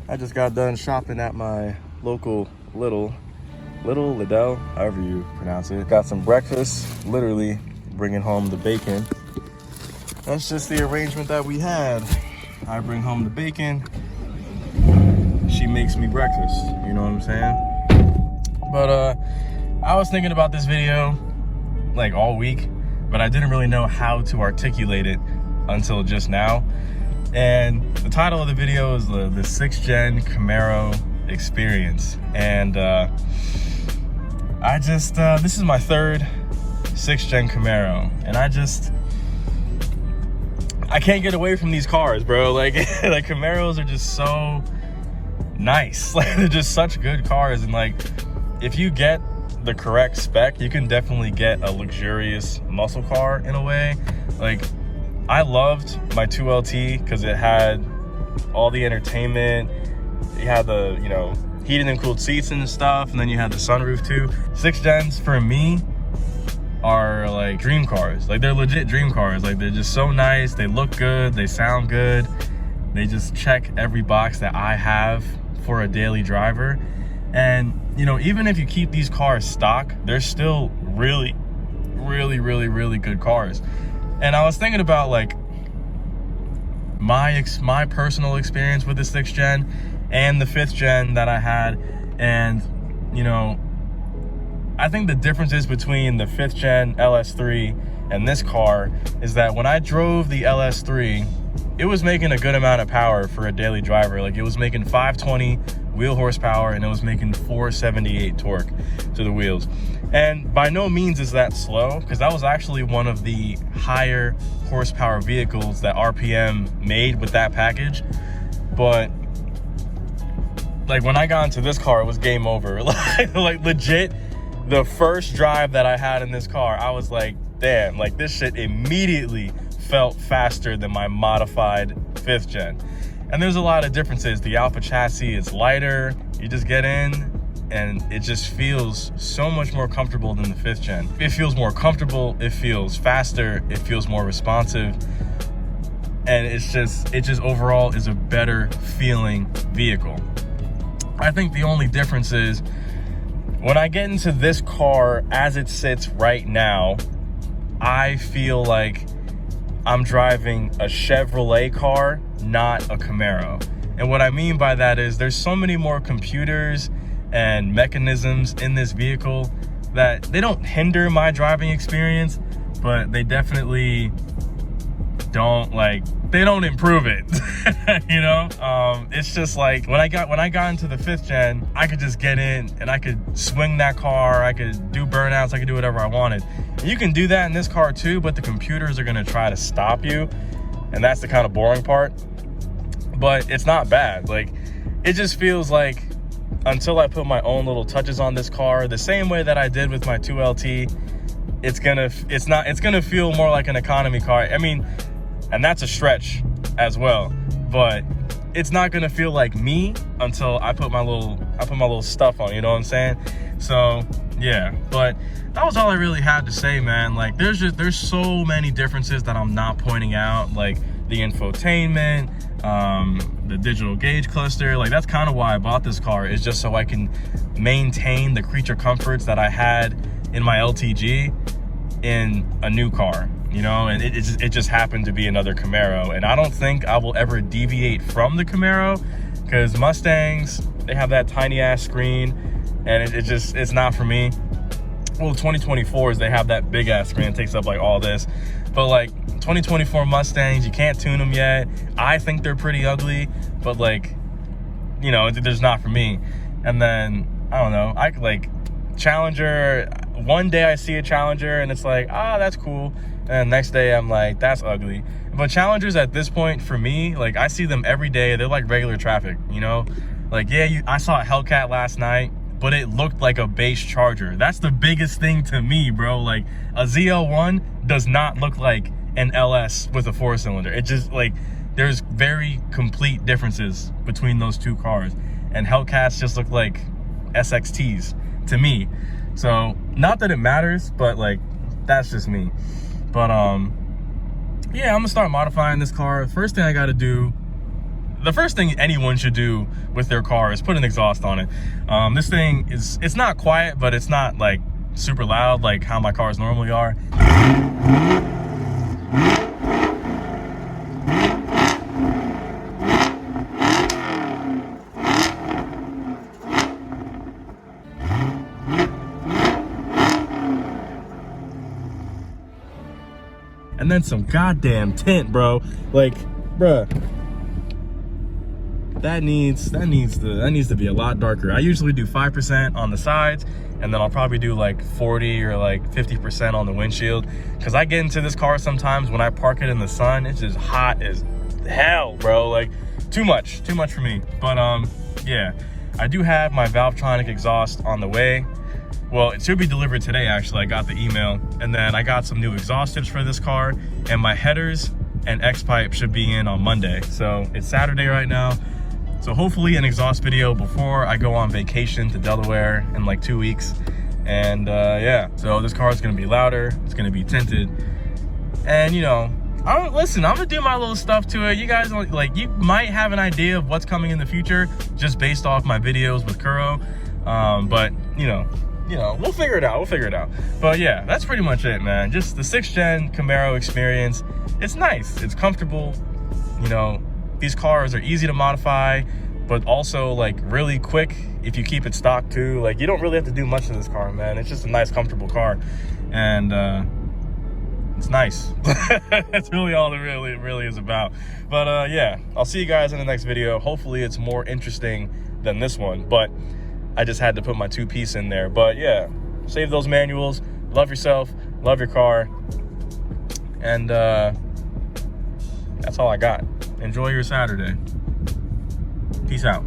I just got done shopping at my local Lidl, however you pronounce it. Got some breakfast, literally bringing home the bacon. That's just the arrangement that we had. I bring home the bacon, she makes me breakfast, you know what I'm saying? But I was thinking about this video like all week, but I didn't really know how to articulate it until just now. And the title of the video is the 6th Gen Camaro Experience. And this is my third 6th Gen Camaro, and I can't get away from these cars, bro. Like Camaros are just so nice. Like, they're just such good cars. And like, if you get the correct spec, you can definitely get a luxurious muscle car in a way. Like, I loved my 2LT because it had all the entertainment. You had the, you know, heated and cooled seats and stuff, and then you had the sunroof too. 6th gens for me are like dream cars. Like, they're legit dream cars. Like, they're just so nice, they look good, they sound good, they just check every box that I have for a daily driver. And you know, even if you keep these cars stock, they're still really good cars. And I was thinking about like my personal experience with the 6th gen and the 5th gen that I had. And you know, I think the differences between the 5th gen LS3 and this car is that when I drove the LS3, it was making a good amount of power for a daily driver. Like, it was making 520 wheel horsepower, and it was making 478 torque to the wheels. And by no means is that slow, because that was actually one of the higher horsepower vehicles that RPM made with that package. But like, when I got into this car, it was game over. Like legit, the first drive that I had in this car, I was like, damn, like, this shit immediately felt faster than my modified 5th gen. And there's a lot of differences. The Alpha chassis is lighter. You just get in and it just feels so much more comfortable than the 5th gen. It feels more comfortable, it feels faster, it feels more responsive. And it just overall is a better feeling vehicle. I think the only difference is when I get into this car as it sits right now, I feel like I'm driving a Chevrolet car, not a Camaro. And what I mean by that is there's so many more computers and mechanisms in this vehicle that they don't hinder my driving experience, but they definitely don't improve it. You know, it's just like when I got into the 5th gen, I could just get in and I could swing that car, I could do burnouts, I could do whatever I wanted. And you can do that in this car too, but the computers are gonna try to stop you, and that's the kind of boring part. But it's not bad. Like, it just feels like, until I put my own little touches on this car, the same way that I did with my 2LT, it's gonna feel more like an economy car. I mean, and that's a stretch as well, but it's not gonna feel like me until I put my little stuff on, you know what I'm saying? So yeah, but that was all I really had to say, man. Like, there's so many differences that I'm not pointing out, like the infotainment, the digital gauge cluster. Like, that's kind of why I bought this car, is just so I can maintain the creature comforts that I had in my LTG in a new car, you know. And it just happened to be another Camaro, and I don't think I will ever deviate from the Camaro, because Mustangs, they have that tiny ass screen, and it's not for me. Well, 2024s, they have that big ass screen that takes up like all this, but like 2024 Mustangs, you can't tune them yet. I think they're pretty ugly, but like, you know, there's not for me. And then I don't know, I like Challenger. One day I see a Challenger and it's like, ah, that's cool, and the next day I'm like, that's ugly. But Challengers at this point, for me, like, I see them every day. They're like regular traffic, you know. Like, yeah, I saw a Hellcat last night, but it looked like a base Charger. That's the biggest thing to me, bro. Like, a ZL1 does not look like an LS with a 4-cylinder. It just, like, there's very complete differences between those two cars, and Hellcats just look like SXTs to me. So, not that it matters, but like, that's just me. But yeah, I'm gonna start modifying this car. First thing I gotta do, the first thing anyone should do with their car is put an exhaust on it. This thing it's not quiet, but it's not like super loud like how my cars normally are. And then some goddamn tint, bro. Like, bruh, that needs to be a lot darker. I usually do 5% on the sides, and then I'll probably do like 40 or like 50% on the windshield, because I get into this car sometimes when I park it in the sun, it's just hot as hell, bro. Like, too much for me. But yeah, I do have my Valvetronic exhaust on the way. Well, it should be delivered today, actually. I got the email, and then I got some new exhaust tips for this car, and my headers and X-pipe should be in on Monday. So it's Saturday right now, so hopefully an exhaust video before I go on vacation to Delaware in like 2 weeks. And yeah, so this car is gonna be louder, it's gonna be tinted, and you know, I'm gonna do my little stuff to it. You guys, like, you might have an idea of what's coming in the future just based off my videos with Kuro, but you know, we'll figure it out. But yeah, that's pretty much it, man. Just the 6th gen Camaro Experience. It's nice, it's comfortable. You know, these cars are easy to modify, but also like really quick if you keep it stock too. Like, you don't really have to do much to this car, man. It's just a nice, comfortable car, and it's nice. That's really all it really is about. But yeah, I'll see you guys in the next video. Hopefully it's more interesting than this one, but I just had to put my 2-piece in there. But yeah, save those manuals, love yourself, love your car, and that's all I got. Enjoy your Saturday. Peace out.